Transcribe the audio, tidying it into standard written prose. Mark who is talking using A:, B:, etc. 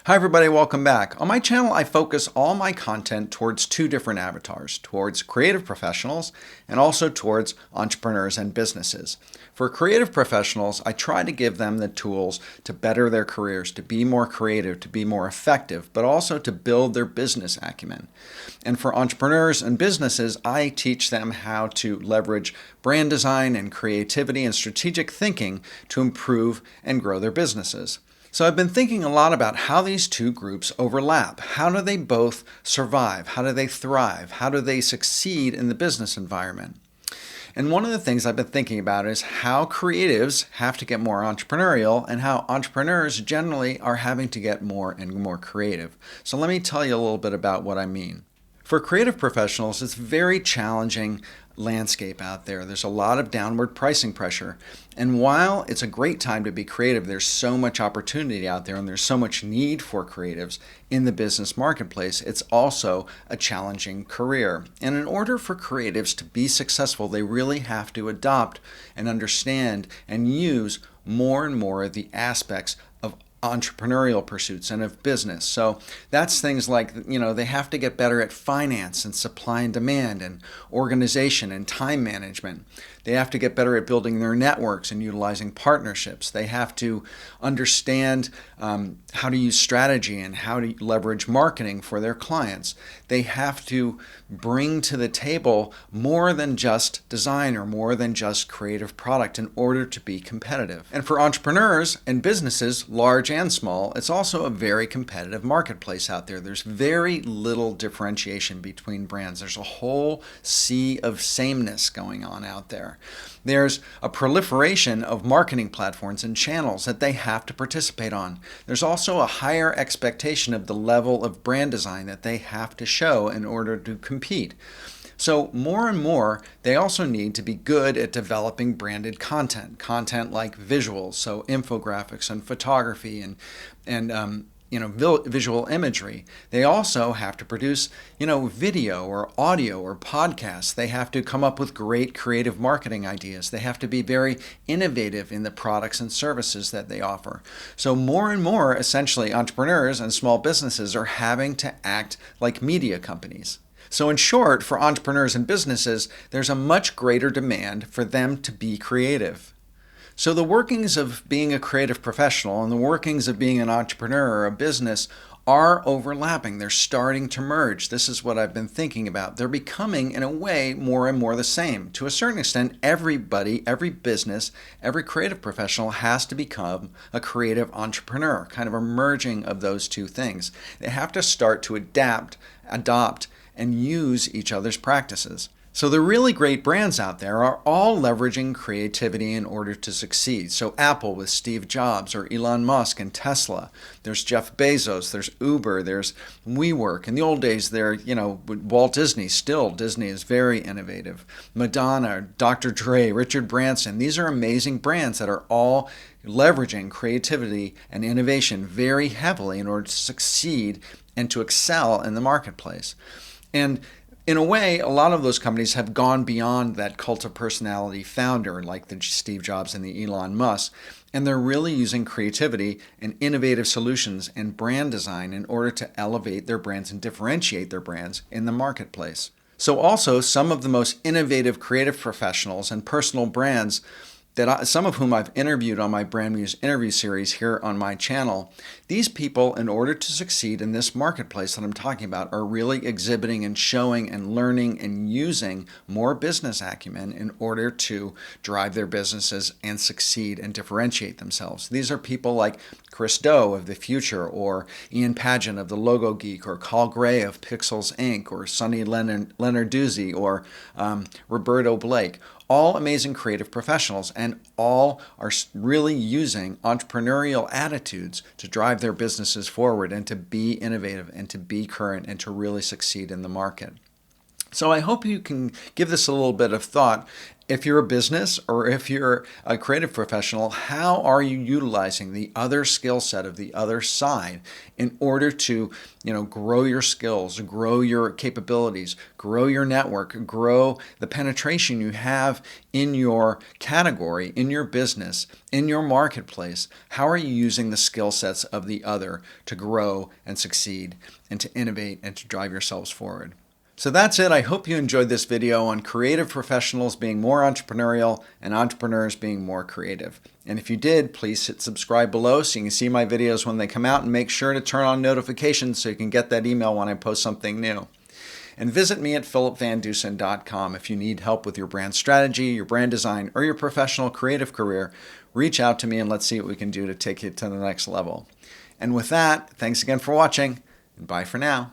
A: Hi everybody, welcome back. On my channel, I focus all my content towards two different avatars, towards creative professionals and also towards entrepreneurs and businesses. For creative professionals, I try to give them the tools to better their careers, to be more creative, to be more effective, but also to build their business acumen. And for entrepreneurs and businesses, I teach them how to leverage brand design and creativity and strategic thinking to improve and grow their businesses. So I've been thinking a lot about how these two groups overlap. How do they both survive? How do they thrive? How do they succeed in the business environment? And one of the things I've been thinking about is how creatives have to get more entrepreneurial and how entrepreneurs generally are having to get more and more creative. So let me tell you a little bit about what I mean. For creative professionals, it's a very challenging landscape out there. There's a lot of downward pricing pressure. And while it's a great time to be creative, there's so much opportunity out there and there's so much need for creatives in the business marketplace, it's also a challenging career. And in order for creatives to be successful, they really have to adopt and understand and use more and more of the aspects of entrepreneurial pursuits and of business. So that's things like, they have to get better at finance and supply and demand and organization and time management. They have to get better at building their networks and utilizing partnerships. They have to understand how to use strategy and how to leverage marketing for their clients. They have to bring to the table more than just design or more than just creative product in order to be competitive. And for entrepreneurs and businesses, large and small, it's also a very competitive marketplace out there. There's very little differentiation between brands. There's a whole sea of sameness going on out there. There's a proliferation of marketing platforms and channels that they have to participate on. There's also a higher expectation of the level of brand design that they have to show in order to compete. So more and more, they also need to be good at developing branded content like visuals, so infographics and photography and visual imagery. They also have to produce, video or audio or podcasts. They have to come up with great creative marketing ideas. They have to be very innovative in the products and services that they offer. So more and more, essentially, entrepreneurs and small businesses are having to act like media companies. So in short, for entrepreneurs and businesses, there's a much greater demand for them to be creative. So the workings of being a creative professional and the workings of being an entrepreneur or a business are overlapping. They're starting to merge. This is what I've been thinking about. They're becoming, in a way, more and more the same. To a certain extent, everybody, every business, every creative professional has to become a creative entrepreneur, kind of a merging of those two things. They have to start to adopt, and use each other's practices. So the really great brands out there are all leveraging creativity in order to succeed. So Apple with Steve Jobs or Elon Musk and Tesla. There's Jeff Bezos, there's Uber, there's WeWork. In the old days there, Walt Disney, still Disney is very innovative. Madonna, Dr. Dre, Richard Branson. These are amazing brands that are all leveraging creativity and innovation very heavily in order to succeed and to excel in the marketplace. And in a way, a lot of those companies have gone beyond that cult of personality founder like the Steve Jobs and the Elon Musk, and they're really using creativity and innovative solutions and brand design in order to elevate their brands and differentiate their brands in the marketplace. So also, some of the most innovative creative professionals and personal brands some of whom I've interviewed on my Brand Muse interview series here on my channel, these people, in order to succeed in this marketplace that I'm talking about, are really exhibiting and showing and learning and using more business acumen in order to drive their businesses and succeed and differentiate themselves. These are people like Chris Do of The Future, or Ian Pageant of The Logo Geek, or Carl Gray of Pixels Inc., or Sonny Lenarduzzi, or Roberto Blake. All amazing creative professionals, and all are really using entrepreneurial attitudes to drive their businesses forward and to be innovative and to be current and to really succeed in the market. So I hope you can give this a little bit of thought If you're a business or if you're a creative professional, how are you utilizing the other skill set of the other side in order to, grow your skills, grow your capabilities, grow your network, grow the penetration you have in your category, in your business, in your marketplace? How are you using the skill sets of the other to grow and succeed and to innovate and to drive yourselves forward? So that's it. I hope you enjoyed this video on creative professionals being more entrepreneurial and entrepreneurs being more creative. And if you did, please hit subscribe below so you can see my videos when they come out, and make sure to turn on notifications so you can get that email when I post something new. And visit me at philipvandusen.com if you need help with your brand strategy, your brand design, or your professional creative career. Reach out to me and let's see what we can do to take you to the next level. And with that, thanks again for watching, and bye for now.